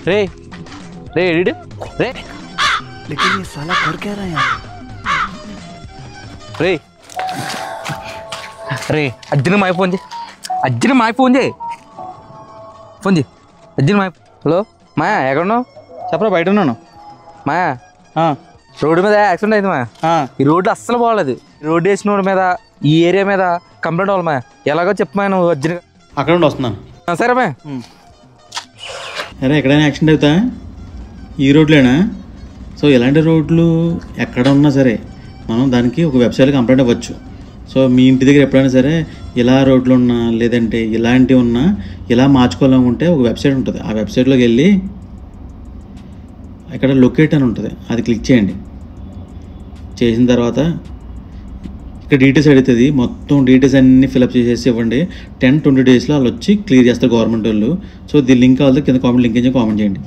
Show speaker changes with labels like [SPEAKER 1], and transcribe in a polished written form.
[SPEAKER 1] రే రే edit रे
[SPEAKER 2] लेकिन ये साला कर क्या रहा है यार?
[SPEAKER 1] రే రే అర్జున్ మాయ ఫోన్ చేయి అర్జున్ మాయ ఫోన్ చేయి అర్జున్ మాయ హలో మాయా ఎక్కడున్నావు
[SPEAKER 2] చెప్పరా బయట ఉన్నాను.
[SPEAKER 1] మాయా రోడ్డు మీద యాక్సిడెంట్ అయింది మాయా. ఈ రోడ్డు అస్సలు బాగోలేదు. రోడ్డు వేసిన రోడ్డు మీద ఈ ఏరియా మీద కంప్లైంట్ అవ్వాలి మాయా. ఎలాగో చెప్పమా నువ్వు అర్జున్
[SPEAKER 2] అక్కడ నుండి వస్తున్నాను.
[SPEAKER 1] సరే మాయా.
[SPEAKER 2] అరే ఎక్కడైనా యాక్సిడెంట్ అవుతా ఈ రోడ్లేనా? సో ఇలాంటి రోడ్లు ఎక్కడ ఉన్నా సరే మనం దానికి ఒక వెబ్సైట్లో కంప్లైంట్ అవ్వచ్చు. సో మీ ఇంటి దగ్గర ఎప్పుడైనా సరే ఇలా రోడ్లు ఉన్నా లేదంటే ఇలాంటివి ఉన్నా ఇలా మార్చుకోవాలనుకుంటే ఒక వెబ్సైట్ ఉంటుంది. ఆ వెబ్సైట్లోకి వెళ్ళి ఇక్కడ లొకేట్ అని ఉంటుంది, అది క్లిక్ చేయండి. చేసిన తర్వాత ఇక్కడ డీటెయిల్స్ అడుగుతుంది. మొత్తం డీటెయిల్స్ అన్నీ ఫిలప్ చేసేసి ఇవ్వండి. 10-20 డేస్లో వాళ్ళు వచ్చి క్లియర్ చేస్తారు గవర్నమెంట్ వాళ్ళు. సో దీని లింక్ కావాలి కింద కామెంట్ లింక్ కామెంట్ చేయండి.